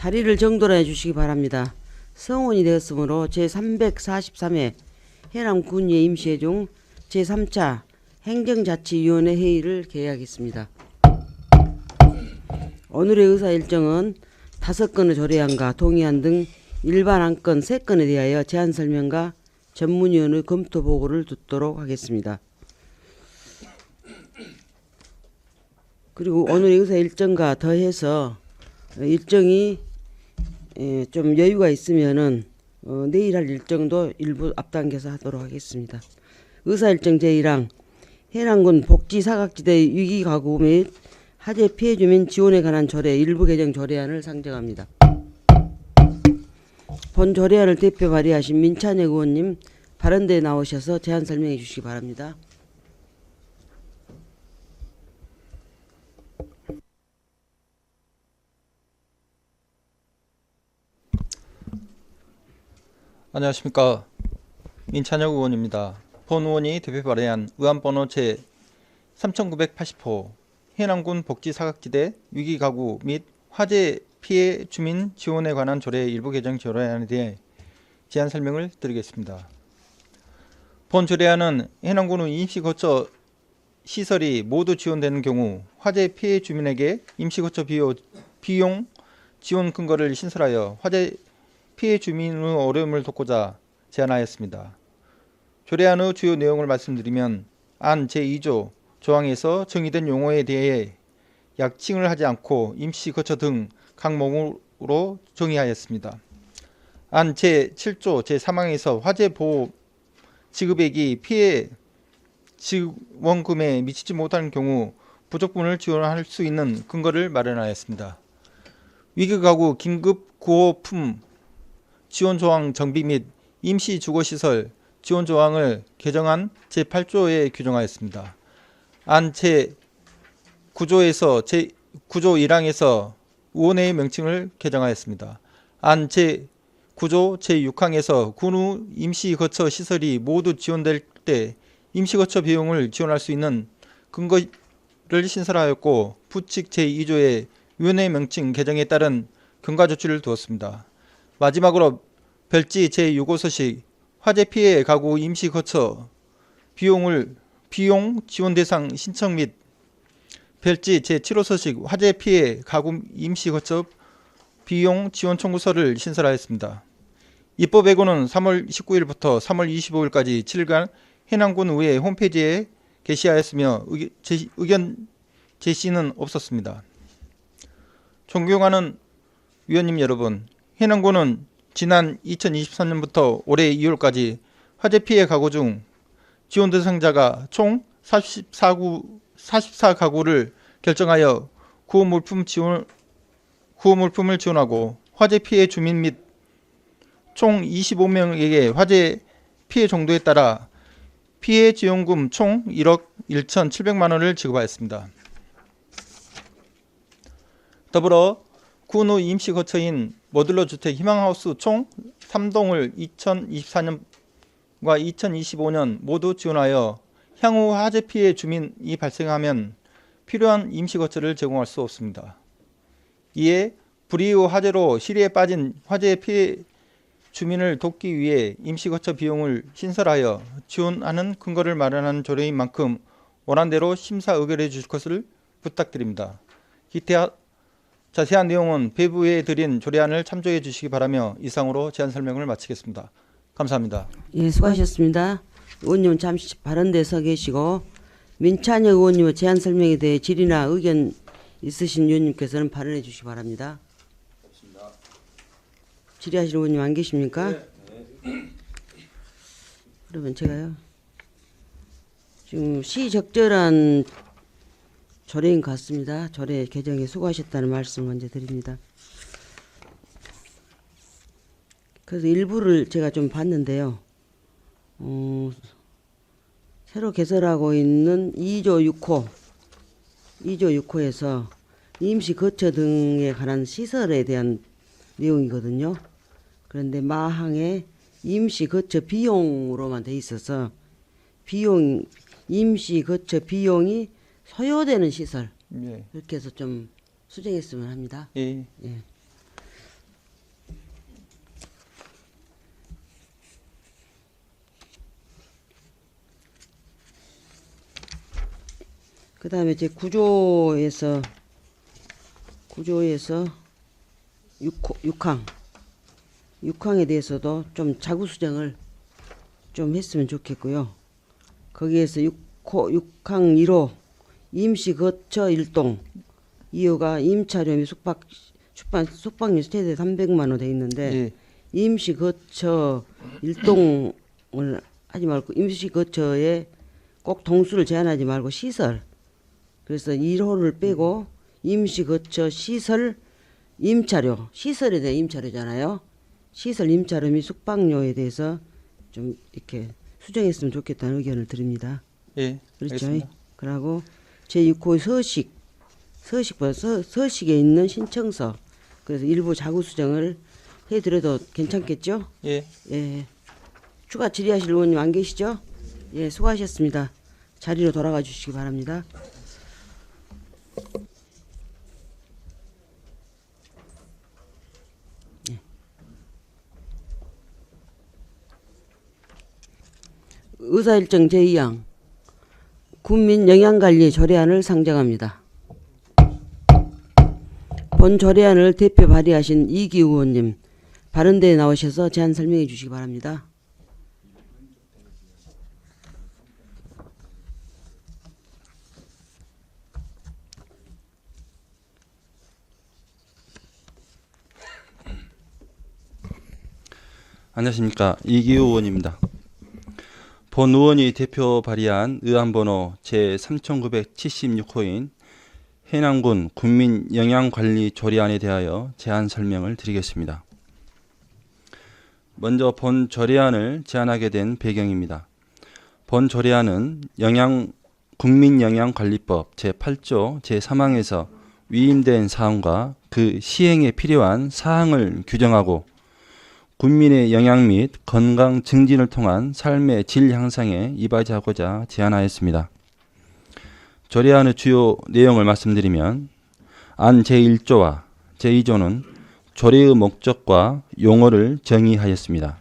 자리를 정돈해 주시기 바랍니다. 성원이 되었으므로 제343회 해남군의 임시회종 제3차 행정자치위원회 회의를 개회하겠습니다. 오늘의 의사 일정은 5건의 조례안과 동의안 등 일반 안건 3건에 대하여 제안 설명과 전문위원의 검토 보고를 듣도록 하겠습니다. 그리고 오늘의 의사 일정과 더해서 일정이 좀 여유가 있으면은 내일 할 일정도 일부 앞당겨서 하도록 하겠습니다. 의사 일정 제1항 해남군 복지 사각지대 위기 가구 및 화재 피해 주민 지원에 관한 조례 일부 개정 조례안을 상정합니다. 본 조례안을 대표 발의하신 민찬혁 의원님 발언대에 나오셔서 제안 설명해 주시기 바랍니다. 안녕하십니까. 민찬혁 의원입니다. 본 의원이 대표 발의한 의안번호 제 3980호 해남군 복지 사각지대 위기가구 및 화재 피해 주민 지원에 관한 조례 일부 개정 조례안에 대해 제안 설명을 드리겠습니다. 본 조례안은 해남군의 임시거처 시설이 모두 지원되는 경우 화재 피해 주민에게 임시거처 비용 지원 근거를 신설하여 화재 피해 주민의 어려움을 돕고자 제안하였습니다. 조례안의 주요 내용을 말씀드리면 안 제2조 조항에서 정의된 용어에 대해 약칭을 하지 않고 임시거처 등 항목으로 정의하였습니다. 안 제7조 제3항에서 화재보호 지급액이 피해 지원금에 미치지 못하는 경우 부족분을 지원할 수 있는 근거를 마련하였습니다. 위기가구 긴급구호품 지원조항 정비 및 임시주거시설 지원조항을 개정한 제8조에 규정하였습니다. 안 제9조에서 제9조 1항에서 의원회의 명칭을 개정하였습니다. 안 제9조 제6항에서 군의 임시거처 시설이 모두 지원될 때 임시거처 비용을 지원할 수 있는 근거를 신설하였고 부칙 제2조의 위원회 명칭 개정에 따른 경과조치를 두었습니다. 마지막으로 별지 제6호 서식 화재 피해 가구 임시거처 비용 지원 대상 신청 및 별지 제7호 서식 화재 피해 가구 임시거처 비용 지원 청구서를 신설하였습니다. 입법예고는 3월 19일부터 3월 25일까지 7일간 해남군 의회 홈페이지에 게시하였으며 의견 제시는 없었습니다. 존경하는 위원님 여러분, 해남군은 지난 2023년부터 올해 2월까지 화재 피해 가구 중 지원 대상자가 총 44가구를 결정하여 구호물품을 지원하고 화재 피해 주민 및 총 25명에게 화재 피해 정도에 따라 피해 지원금 총 1억 1,700만 원을 지급하였습니다. 더불어 군의 임시거처인 모듈러 주택 희망하우스 총 3동을 2024년과 2025년 모두 지원하여 향후 화재 피해 주민이 발생하면 필요한 임시거처를 제공할 수 없습니다. 이에 불이의 화재로 시리에 빠진 화재 피해 주민을 돕기 위해 임시거처 비용을 신설하여 지원하는 근거를 마련하는 조례인 만큼 원안대로 심사 의결해 주실 것을 부탁드립니다. 기타 자세한 내용은 배부에 드린 조례안을 참조해 주시기 바라며 이상으로 제안 설명을 마치겠습니다. 감사합니다. 예, 수고하셨습니다. 의원님은 잠시 발언대에 서 계시고 민찬혁 의원님의 제안 설명에 대해 질의나 의견 있으신 위원님께서는 발언해 주시기 바랍니다. 질의하실 의원님 안 계십니까? 네. 그러면 제가요. 지금 시적절한 조례인 것 같습니다. 조례 개정에 수고하셨다는 말씀 먼저 드립니다. 그래서 일부를 제가 좀 봤는데요. 새로 개설하고 있는 2조 6호에서 임시거처 등에 관한 시설에 대한 내용이거든요. 그런데 마항에 임시거처 비용으로만 돼 있어서 임시거처 비용이 소요되는 시설, 예. 이렇게 해서 좀 수정했으면 합니다. 예. 예. 그 다음에 제 구조에서 6항에 대해서도 좀 자구 수정을 좀 했으면 좋겠고요. 거기에서 6항 1호 임시 거처 일동 2호가 임차료 및 숙박료 최대 300만 원 돼 있는데 예. 임시 거처 일동을 하지 말고 임시 거처에 꼭 동수를 제한하지 말고 시설. 그래서 1호를 빼고 임시 거처 시설 임차료, 시설에 대한 임차료잖아요. 시설 임차료 및 숙박료에 대해서 좀 이렇게 수정했으면 좋겠다는 의견을 드립니다. 예. 그렇죠. 알겠습니다. 그리고 제6호 서식에 있는 신청서. 그래서 일부 자구 수정을 해드려도 괜찮겠죠? 예. 예. 추가 질의하실 의원님 안 계시죠? 예, 수고하셨습니다. 자리로 돌아가 주시기 바랍니다. 예. 의사일정 제2항 국민 영양관리 조례안을 상정합니다. 본 조례안을 대표 발의하신 이기우 의원님 발언대에 나오셔서 제안 설명해 주시기 바랍니다. 안녕하십니까. 이기우 의원입니다. 본 의원이 대표 발의한 의안번호 제3976호인 해남군 국민영양관리조례안에 대하여 제안 설명을 드리겠습니다. 먼저 본 조례안을 제안하게 된 배경입니다. 본 조례안은 국민영양관리법 제8조 제3항에서 위임된 사항과 그 시행에 필요한 사항을 규정하고 국민의 영양 및 건강 증진을 통한 삶의 질 향상에 이바지하고자 제안하였습니다. 조례안의 주요 내용을 말씀드리면 안 제1조와 제2조는 조례의 목적과 용어를 정의하였습니다.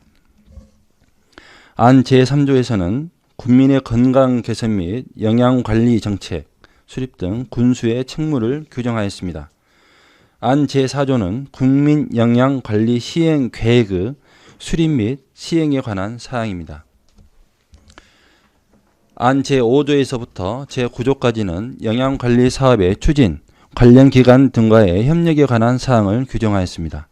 안 제3조에서는 국민의 건강 개선 및 영양관리 정책, 수립 등 군수의 책무를 규정하였습니다. 안 제4조는 국민영양관리 시행계획의 수립 및 시행에 관한 사항입니다. 안 제5조에서부터 제9조까지는 영양관리 사업의 추진, 관련 기관 등과의 협력에 관한 사항을 규정하였습니다.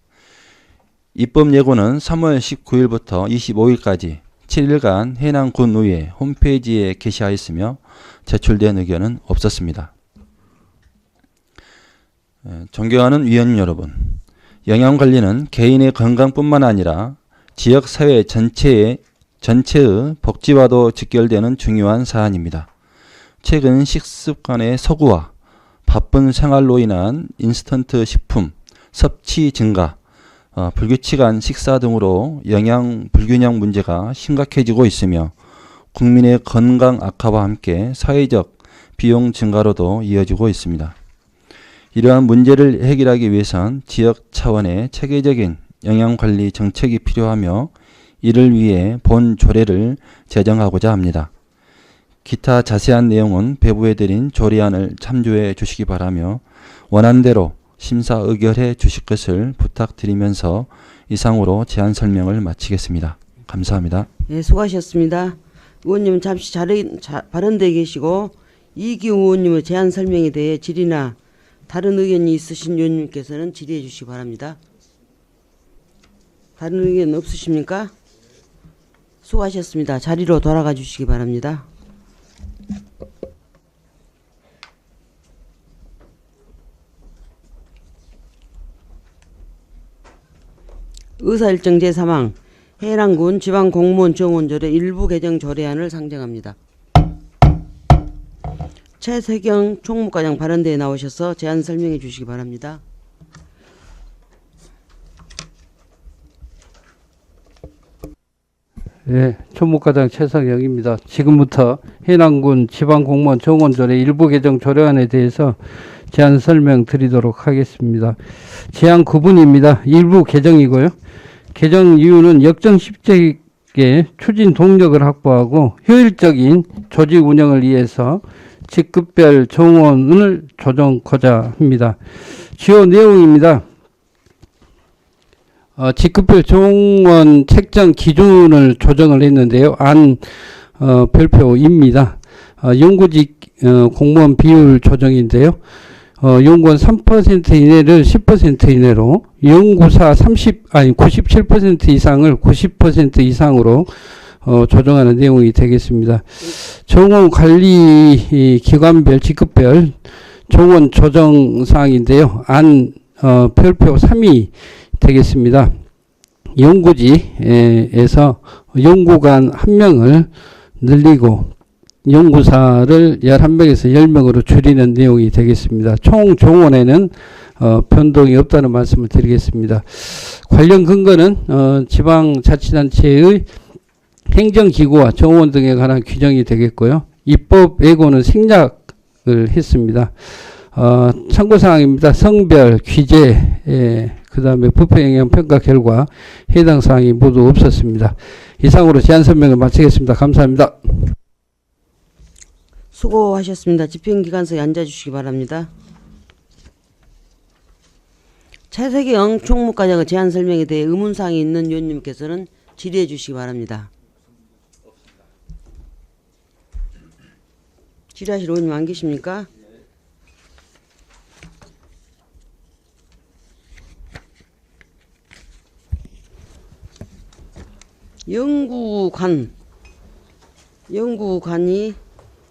입법 예고는 3월 19일부터 25일까지 7일간 해남군의회 홈페이지에 게시하였으며 제출된 의견은 없었습니다. 존경하는 위원님 여러분, 영양관리는 개인의 건강뿐만 아니라 지역사회 전체의 복지와도 직결되는 중요한 사안입니다. 최근 식습관의 서구화, 바쁜 생활로 인한 인스턴트 식품, 섭취 증가, 불규칙한 식사 등으로 영양 불균형 문제가 심각해지고 있으며 국민의 건강 악화와 함께 사회적 비용 증가로도 이어지고 있습니다. 이러한 문제를 해결하기 위해선 지역 차원의 체계적인 영양관리 정책이 필요하며 이를 위해 본 조례를 제정하고자 합니다. 기타 자세한 내용은 배부해드린 조례안을 참조해 주시기 바라며 원안대로 심사 의결해 주실 것을 부탁드리면서 이상으로 제안 설명을 마치겠습니다. 감사합니다. 네, 수고하셨습니다. 의원님은 잠시 발언대에 계시고 이기우 의원님의 제안 설명에 대해 질의나 다른 의견이 있으신 의원님께서는 질의해 주시기 바랍니다. 다른 의견 없으십니까? 수고하셨습니다. 자리로 돌아가 주시기 바랍니다. 의사일정 제3항 해남군 지방공무원 정원조례 일부 개정 조례안을 상정합니다. 최세경 총무과장 발언대에 나오셔서 제안 설명해 주시기 바랍니다. 네, 총무과장 최석영입니다. 지금부터 해남군 지방공무원 정원조례 일부 개정 조례안에 대해서 제안 설명드리도록 하겠습니다. 제안 9분입니다. 일부 개정이고요. 개정 이유는 역정 실적의 추진 동력을 확보하고 효율적인 조직 운영을 위해서 직급별 정원을 조정하고자 합니다. 주요 내용입니다. 직급별 정원 책정 기준을 조정을 했는데요. 별표입니다. 연구직 공무원 비율 조정인데요. 연구원 3% 이내를 10% 이내로, 연구사 97% 이상을 90% 이상으로 조정하는 내용이 되겠습니다. 정원 관리 기관별 직급별 정원 조정 사항인데요. 별표 3이 되겠습니다. 연구지에서 연구관 1명을 늘리고 연구사를 11명에서 10명으로 줄이는 내용이 되겠습니다. 총 정원에는 변동이 없다는 말씀을 드리겠습니다. 관련 근거는 지방자치단체의 행정기구와 정원 등에 관한 규정이 되겠고요. 입법 예고는 생략을 했습니다. 참고사항입니다. 성별, 귀재, 그 다음에 부패영향평가 결과 해당 사항이 모두 없었습니다. 이상으로 제안 설명을 마치겠습니다. 감사합니다. 수고하셨습니다. 집행기관석에 앉아주시기 바랍니다. 최세경 총무과장의 제안 설명에 대해 의문사항이 있는 위원님께서는 질의해 주시기 바랍니다. 질의하실 의원님 안 계십니까? 연구관이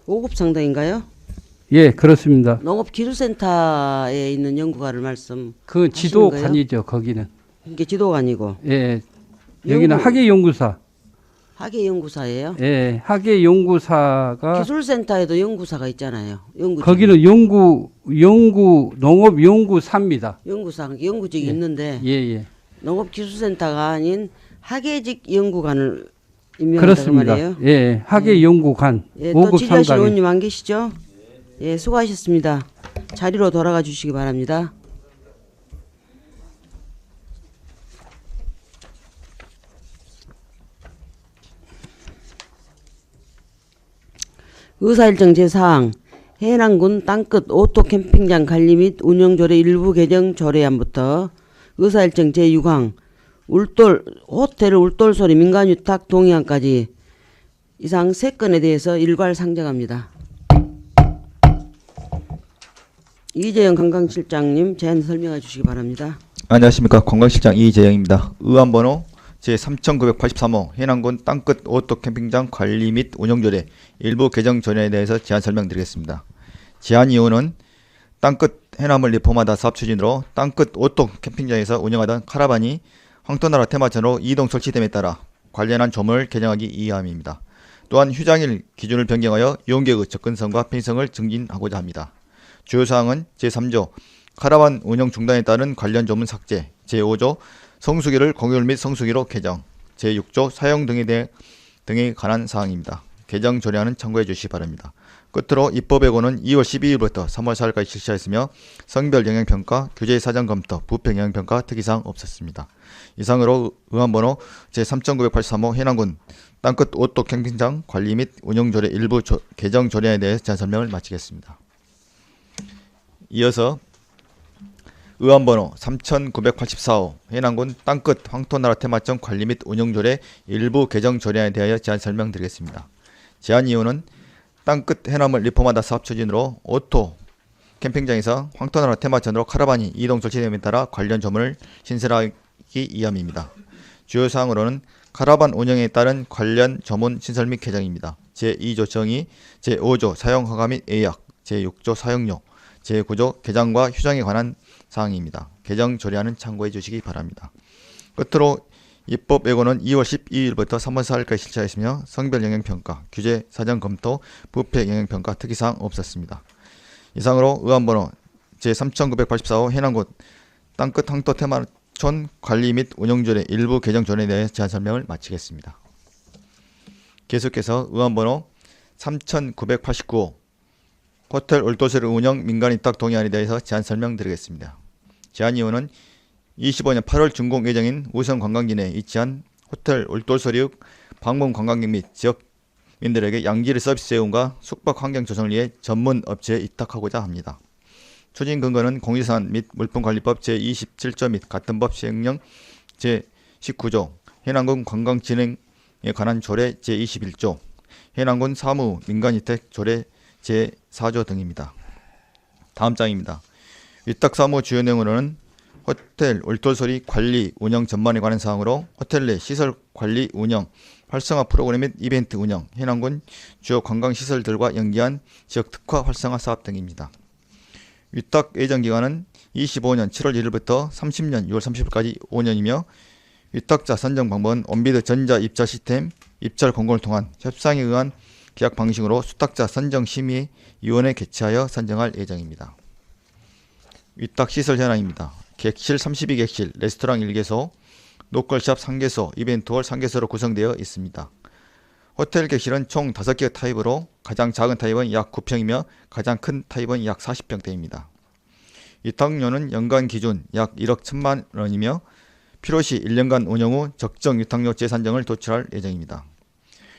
5급 상당인가요? 예, 그렇습니다. 농업기술센터에 있는 연구관을 그 지도관이죠, 거기는. 이게 지도관이고. 예, 여기는 학예연구사. 학예연구사예요? 예, 학예연구사가. 기술센터에도 연구사가 있잖아요. 거기는 농업연구사입니다. 연구직이 예. 있는데. 예. 농업기술센터가 아닌 학예직 연구관을 임명한다고 그렇습니다. 말이에요. 예, 학예연구관. 예, 또 5급 질의하실 상당에. 의원님 안 계시죠? 예, 수고하셨습니다. 자리로 돌아가 주시기 바랍니다. 의사일정 제4항 해남군 땅끝 오토 캠핑장 관리 및 운영조례 일부 개정 조례안부터 의사일정 제6항 호텔 울돌소리 민간유탁 동의안까지 이상 3건에 대해서 일괄 상정합니다. 이재영 관광실장님 제안 설명해 주시기 바랍니다. 안녕하십니까. 관광실장 이재영입니다. 의안번호 제3983호 해남군 땅끝 오토 캠핑장 관리 및 운영조례 일부 개정 조례에 대해서 제안 설명드리겠습니다. 제안 이유는 땅끝 해남을 리폼하다 사업 추진으로 땅끝 오토 캠핑장에서 운영하던 카라반이 황토나라 테마천으로 이동 설치됨에 따라 관련한 조문을 개정하기 위함입니다. 또한 휴장일 기준을 변경하여 이용객의 접근성과 편의성을 증진하고자 합니다. 주요 사항은 제3조 카라반 운영 중단에 따른 관련 조문 삭제, 제5조 성수기를 공휴일 및 성수기로 개정, 제6조 사용 등에 관한 사항입니다. 개정 조례안은 참고해 주시기 바랍니다. 끝으로 입법 예고는 2월 12일부터 3월 4일까지 실시하였으며 성별 영향평가, 규제 사전 검토, 부패 영향평가 특이사항 없었습니다. 이상으로 의안번호 제3983호 해남군 땅끝 오토 캠핑장 관리 및 운영조례 일부 개정 조례에 대해 제안 설명을 마치겠습니다. 이어서 의안번호 3984호 해남군 땅끝 황토나라 테마천 관리 및 운영조례 일부 개정 조례에 대하여 제안 설명드리겠습니다. 제안 이유는 땅끝 해남을 리폼하다 사업 추진으로 오토 캠핑장에서 황토나라 테마천으로 카라반이 이동 설치됨에 따라 관련 조문을 신설하기 위함입니다. 주요 사항으로는 카라반 운영에 따른 관련 조문 신설 및 개정입니다. 제2조 정의, 제5조 사용허가 및 예약, 제6조 사용료, 제9조 개장과 휴장에 관한 사항입니다. 개정 조례안은 참고해 주시기 바랍니다. 끝으로 입법 예고는 2월 12일부터 3월 4일까지 실시하였으며 성별 영향평가, 규제 사전 검토, 부패 영향평가 특이사항 없었습니다. 이상으로 의안번호 제3984호 해남군 땅끝 황토 테마촌 관리 및 운영조례 일부 개정 조례에 대해 제안 설명을 마치겠습니다. 계속해서 의안번호 3989호 호텔 울돌소리 운영 민간위탁 동의안에 대해서 제안 설명드리겠습니다. 제안 이유는 25년 8월 준공 예정인 우선 관광지 내에 위치한 호텔 울돌소리의 방문 관광객 및 지역 민들에게 양질 서비스 제공과 숙박 환경 조성을 위해 전문 업체에 위탁하고자 합니다. 추진 근거는 공유산 및 물품관리법 제27조 및 같은 법 시행령 제19조, 해남군 관광진흥에 관한 조례 제21조, 해남군 사무 민간위탁 조례 제4조 등입니다. 다음 장입니다. 위탁사무 주요 내용으로는 호텔 울돌소리 관리 운영 전반에 관한 사항으로 호텔 내 시설 관리 운영, 활성화 프로그램 및 이벤트 운영, 해남군 주요 관광시설들과 연계한 지역 특화 활성화 사업 등입니다. 위탁 예정 기간은 25년 7월 1일부터 30년 6월 30일까지 5년이며 위탁자 선정 방법은 온비드 전자 입찰 시스템 입찰 공고를 통한 협상에 의한 계약 방식으로 수탁자 선정 심의위원회 개최하여 선정할 예정입니다. 위탁 시설 현황입니다. 객실 32객실, 레스토랑 1개소, 노컬샵 3개소, 이벤트홀 3개소로 구성되어 있습니다. 호텔 객실은 총 5개 타입으로 가장 작은 타입은 약 9평이며 가장 큰 타입은 약 40평대입니다. 위탁료는 연간 기준 약 1억 1천만 원이며 필요시 1년간 운영 후 적정 위탁료 재산정을 도출할 예정입니다.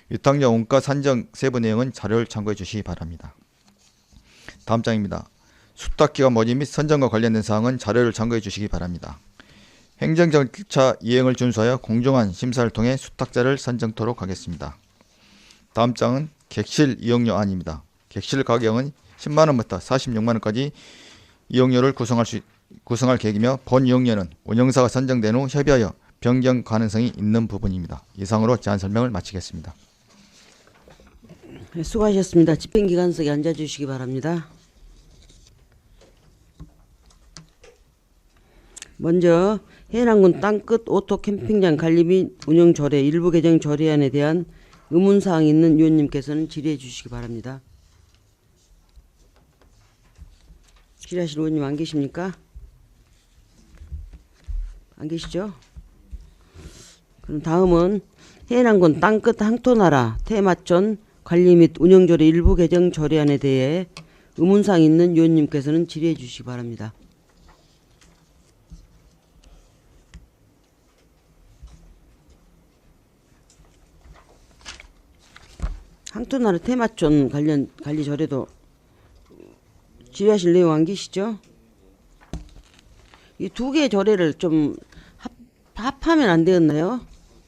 위탁료 원가 산정 세부 내용은 자료를 참고해 주시기 바랍니다. 다음 장입니다. 수탁기관 모집 및 선정과 관련된 사항은 자료를 참고해 주시기 바랍니다. 행정절차 이행을 준수하여 공정한 심사를 통해 수탁자를 선정토록 하겠습니다. 다음 장은 객실 이용료 안입니다. 객실 가격은 10만원부터 46만원까지 이용료를 구성할 계획이며 본 이용료는 운영사가 선정된 후 협의하여 변경 가능성이 있는 부분입니다. 이상으로 제안 설명을 마치겠습니다. 네, 수고하셨습니다. 집행기관석에 앉아주시기 바랍니다. 먼저 해남군 땅끝 오토 캠핑장 관리 및 운영 조례 일부 개정 조례안에 대한 의문사항이 있는 위원님께서는 질의해 주시기 바랍니다. 질의하실 의원님 안 계십니까? 안 계시죠? 그럼 다음은 해남군 땅끝 항토나라 테마촌 관리 및 운영 조례 일부 개정 조례안에 대해 의문사항이 있는 위원님께서는 질의해 주시기 바랍니다. 항토나라 테마촌 관련 관리 조례도 질의하실 내용 안 계시죠? 이 두 개의 조례를 좀 합하면 안 되었나요?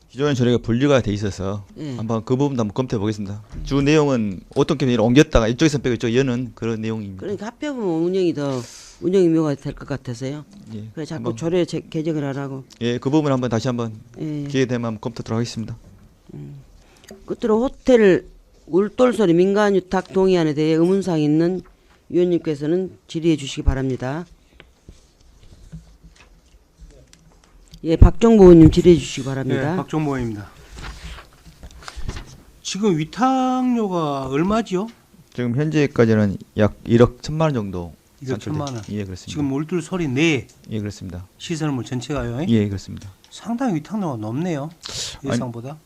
기존의 조례가 분류가 돼 있어서 예. 한번 그 부분도 한번 검토해 보겠습니다. 주 내용은 오토 캠핑을 옮겼다가 이쪽에서 빼고 이쪽 여는 그런 내용입니다. 그러니까 합해보면 운영이 묘가 될 것 같아서요. 예, 그래 자꾸 한번, 조례 개정을 하라고. 예, 그 부분 한번 다시 한번 예. 기회 되면 한번 검토하도록 하겠습니다. 끝으로 호텔 울돌소리 민간유탁 동의안에 대해 의문사항이 있는 위원님께서는 질의해 주시기 바랍니다. 예, 박정보 의원님 질의해 주시기 바랍니다. 네, 박종모 의원입니다. 지금 위탁료가 얼마지요? 지금 현재까지는 약 1억 1천만 원 정도. 1억 1천만 원. 예, 그렇습니다. 지금 울돌 소리 내 예, 그렇습니다. 시설물 전체가요. 예, 그렇습니다. 상당히 위탁료가 높네요. 예상보다.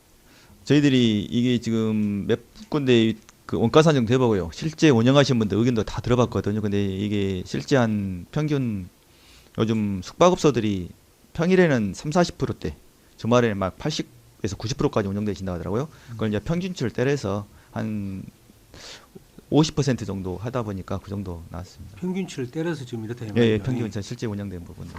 저희들이 이게 지금 몇 군데 그 원가 산정 돼보고요. 실제 운영하시는 분들 의견도 다 들어봤거든요. 근데 이게 실제 한 평균 요즘 숙박업소들이 평일에는 30-40%대, 주말에는 막 80에서 90%까지 운영되신다고 하더라고요. 그걸 이제 평균치를 때려서 한 50% 정도 하다 보니까 그 정도 나왔습니다. 평균치를 때려서 지금 이렇다. 예, 예, 평균 실제 운영된 부분들.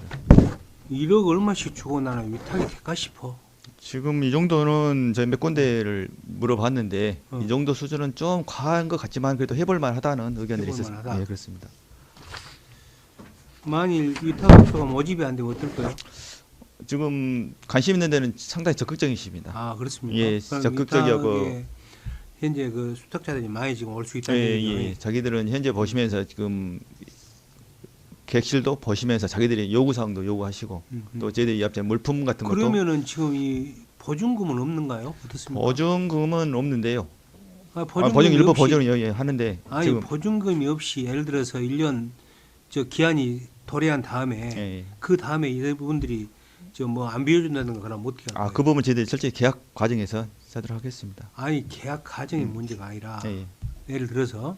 1억 얼마씩 주고 나는 위탁이 될까 싶어. 지금 이 정도는 저희 몇 군데를 물어봤는데 어. 이 정도 수준은 좀 과한 것 같지만 그래도 해볼 만하다는 의견들이 해볼 있었습니다. 만하다. 예, 그렇습니다. 만일 위탁업소가 모집이 안 되면 어떨까요? 지금 관심 있는 데는 상당히 적극적이십니다. 아 그렇습니까? 예, 그럼 적극적이고 위탁에 현재 그 수탁자들이 많이 지금 올 수 예, 있다는 얘기죠. 예. 자기들은 현재 보시면서 지금 객실도 보시면서 자기들이 요구 사항도 요구하시고 또 저희들이 앞에 물품 같은 것도 그러면은 지금 이 보증금은 없는가요? 어떻습니까? 보증금은 없는데요. 보증금이 보증 일부 없이- 보증을 예, 하는데 아니 지금 보증금이 없이 예를 들어서 1년 저 기한이 도래한 다음에 예, 예. 그 다음에 이분들이 저 뭐 안 비워준다든가 그러면 어떻게 할까요? 그 부분 저희들이 실제 계약 과정에서 하도록 하겠습니다. 아니 계약 과정이 문제가 아니라 예, 예. 예를 들어서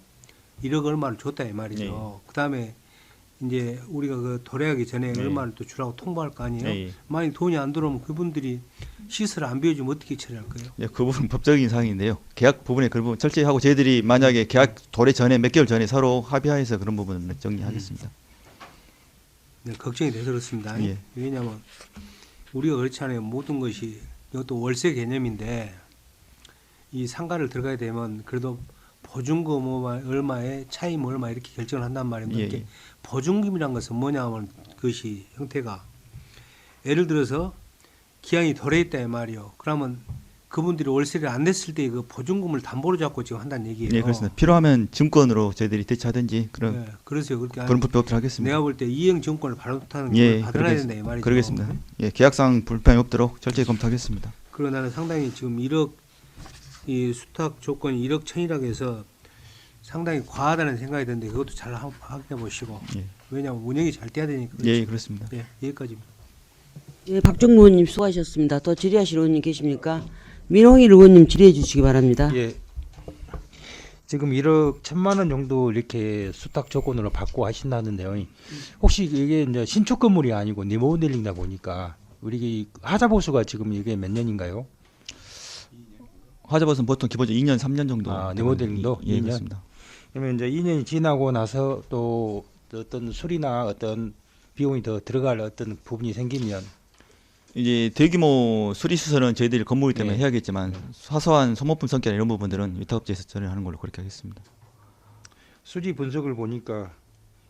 1억 얼마를 줬다 이 말이죠. 예. 그 다음에 이제 우리가 그 도래하기 전에 네. 얼마를 또 주라고 통보할 거 아니에요. 예, 예. 만약 돈이 안 들어오면 그분들이 시설을 안 비워주면 어떻게 처리할 거예요? 예, 그 부분 법적인 사항인데요. 계약 부분에 그 부분 철저히 하고 저희들이 만약에 계약 도래 전에 몇 개월 전에 서로 합의하여서 그런 부분은 정리하겠습니다. 네, 걱정이 돼서 그렇습니다. 예. 왜냐하면 우리가 그렇지 않아요. 모든 것이 이것도 월세 개념인데 이 상가를 들어가야 되면 그래도 보증금 얼마에 차임 얼마 이렇게 결정을 한단 말입니다. 예, 이렇게 예. 보증금이란 것은 뭐냐면 그것이 형태가 예를 들어서 기한이 도래했다 이 말이요. 그러면 그분들이 월세를 안 냈을 때 그 보증금을 담보로 잡고 지금 한다는 얘기예요. 예, 그렇습니다. 필요하면 증권으로 저희들이 대처하든지 그런 네, 그래서 그렇게 그런 불법을 하겠습니다. 내가 볼 때 이행 증권을 발행하는 예, 걸 받아야 된다 이 말이죠. 그러겠습니다. 예, 계약상 불편이 없도록 철저히 검토하겠습니다. 그리고 나는 상당히 지금 1억 이 수탁 조건이 1억 천이라고 해서 상당히 과하다는 생각이 드는데 그것도 잘 확인해 보시고 예. 왜냐하면 운영이 잘 돼야 되니까. 예, 그렇습니다. 예, 여기까지입니다. 예, 박정무 의원님 수고하셨습니다. 더 질의하실 의원님 계십니까? 민홍일 의원님 질의해 주시기 바랍니다. 예. 지금 1억 1천만 원 정도 이렇게 수탁 조건으로 받고 하신다는데요. 혹시 이게 이제 신축 건물이 아니고 리모델링이다 보니까 우리 하자 보수가 지금 이게 몇 년인가요? 화자버스는 보통 기본적으로 2년, 3년 정도. 아, 리모델링도 예, 2년? 그렇습니다. 그러면 이제 2년이 지나고 나서 또 어떤 수리나 어떤 비용이 더 들어갈 어떤 부분이 생기면 이제 대규모 수리 수술은 저희들이 건물이 때문에 예. 해야겠지만 사소한 소모품 성격 이런 부분들은 위탁업체에서 처리하는 걸로 그렇게 하겠습니다. 수지 분석을 보니까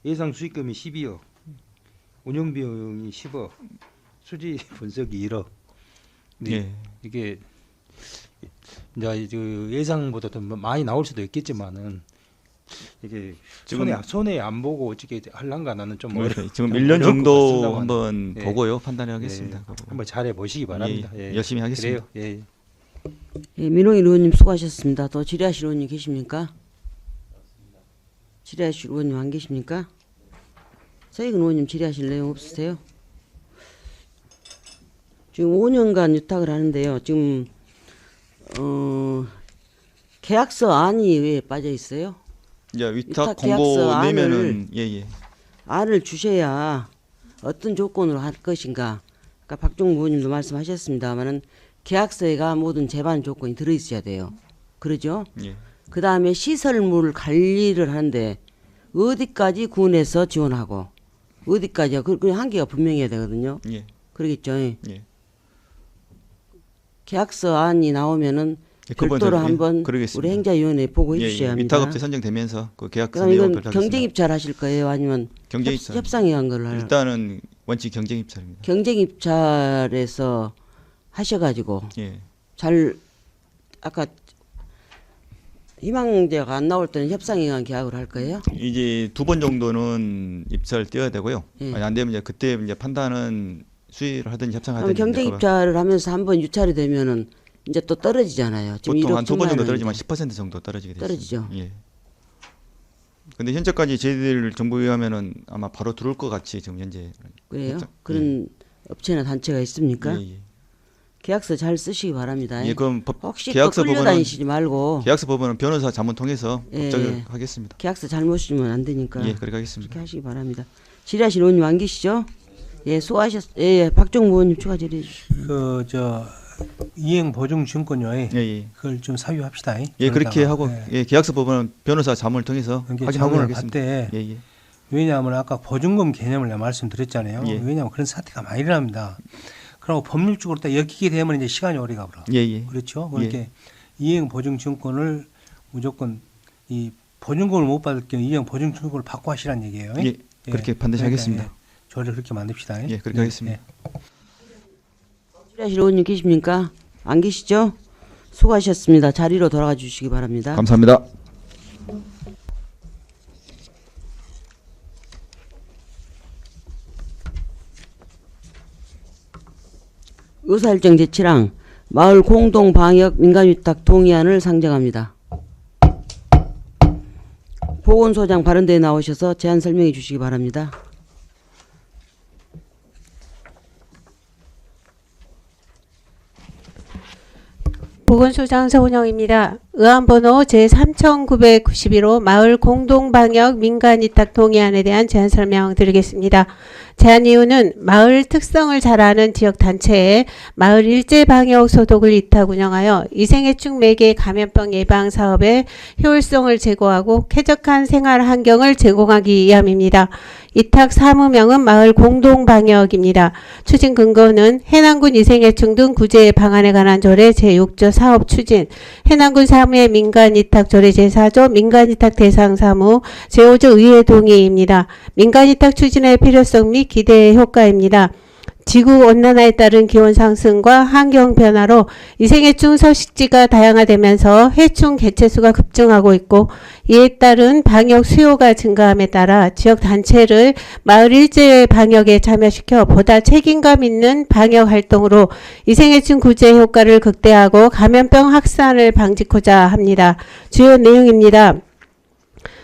예상 수익금이 12억, 운영 비용이 10억, 수지 분석이 1억. 근데 예. 이게 이제 그 예상보다 더 많이 나올 수도 있겠지만은 이게 지금 손해 안 보고 어떻게 할란가 나는 좀 지금 좀 1년 어려울 것 정도 같습니다만. 한번 예. 보고요 판단해 하겠습니다. 예, 한번 잘해 보시기 바랍니다. 예. 열심히 하겠습니다. 그래요. 예. 예, 민홍일 의원님 수고하셨습니다. 더 질의하실 의원님 계십니까? 질의하실 의원님 안 계십니까? 서희근 의원님 질의하실 내용 없으세요? 지금 5년간 유탁을 하는데요. 지금 계약서 안이 왜 빠져 있어요? 이제 위탁 위탁 공고 계약서 내면은 예예. 안을 주셔야 어떤 조건으로 할 것인가. 아까 박종무 의원님도 말씀하셨습니다만은 계약서에가 모든 제반 조건이 들어 있어야 돼요. 그러죠? 예. 그 다음에 시설물 관리를 하는데 어디까지 군에서 지원하고 어디까지요? 그 한계가 분명해야 되거든요. 예. 그러겠죠. 예. 계약서 안이 나오면은 별도로 한번 우리 행자위원회 보고 해주셔야 합니다. 위탁업체 선정되면서 그 계약서 그럼 내용을 이건 별도하겠습니다. 경쟁 입찰 하실 거예요? 아니면 경쟁 입찰. 협상에 한 걸로 할까요? 일단은 원칙 경쟁 입찰입니다. 경쟁 입찰에서 하셔가지고 예. 잘 아까 희망제가 안 나올 때는 협상에 의한 계약으로 할 거예요? 이제 2번 정도는 입찰 띄어야 되고요. 예. 안 되면 이제 그때 이제 판단은 수의를 하든지 그럼 협상하든지. 경쟁 입찰을 하면서 한번 유찰이 되면은 이제 또 떨어지잖아요. 지금 보통 1억 한 2번 정도 천만 떨어지면 원인데. 10% 정도 떨어지게 되죠. 떨어지죠. 예. 근데 현재까지 저희들 정보에 의하면은 아마 바로 들어올 것 같이 지금 현재. 그래요? 협상- 그런 업체나 단체가 있습니까? 예, 예. 계약서 잘 쓰시기 바랍니다. 예, 그럼 법 혹시 또 계약서 부분은 끌려다니시지 말고 계약서 부분은 변호사 자문 통해서 예, 법적을 예. 하겠습니다. 계약서 잘못 쓰면 안 되니까 예, 그렇게 하겠습니다. 그렇게 하시기 바랍니다. 질의하실 의원님 안 계시죠? 예, 수고하셨. 박종무 의원님 추가 질의해 주시죠. 그 이행 보증 증권요. 예, 예. 그걸 좀 사유합시다. 예, 그렇게 그러다가. 하고 예. 예, 계약서 부분은 변호사 자문을 통해서 이렇게 확인하고 자문을 하겠습니다. 받되 예, 예. 왜냐하면 아까 보증금 개념을 내가 말씀드렸잖아요. 예. 왜냐하면 그런 사태가 많이 일어납니다. 그리고 법률적으로 딱 엮이게 되면 이제 시간이 오래 가버려. 예, 예. 그렇죠. 그러니까 이행 보증 증권을 무조건 이 보증금을 못 받을 경우 이행 보증 증권을 받고 하시라는 얘기예요. 예, 그렇게 반드시 하겠습니다. 예, 조례를 그렇게 만듭시다. 예, 그렇게 하겠습니다. 질의하실 의원님 계십니까? 안 계시죠? 수고하셨습니다. 자리로 돌아가 주시기 바랍니다. 감사합니다. 의사일정 제7항 마을 공동 방역 민간위탁 동의안을 상정합니다. 보건소장 발언대에 나오셔서 제안 설명해 주시기 바랍니다. 보건소장 서운영입니다. 의안번호 제3991호 마을 공동방역 민간위탁 동의안에 대한 제안 설명드리겠습니다. 제안 이유는 마을 특성을 잘 아는 지역단체에 마을 일제방역 소독을 위탁 운영하여 위생해충 매개 감염병 예방 사업의 효율성을 제고하고 쾌적한 생활 환경을 제공하기 위함입니다. 위탁 사무명은 마을 공동방역입니다. 추진 근거는 해남군 위생해충 등 구제 방안에 관한 조례 제6조 사업 추진, 해남군 사무의 민간위탁 조례 제4조 민간위탁 대상 사무 제5조 의회 동의입니다. 민간위탁 추진의 필요성 및 기대 효과입니다. 지구온난화에 따른 기온 상승과 환경 변화로 위생해충 서식지가 다양화되면서 해충 개체수가 급증하고 있고, 이에 따른 방역 수요가 증가함에 따라 지역 단체를 마을 일제 방역에 참여시켜 보다 책임감 있는 방역 활동으로 위생해충 구제 효과를 극대화하고 감염병 확산을 방지하고자 합니다. 주요 내용입니다.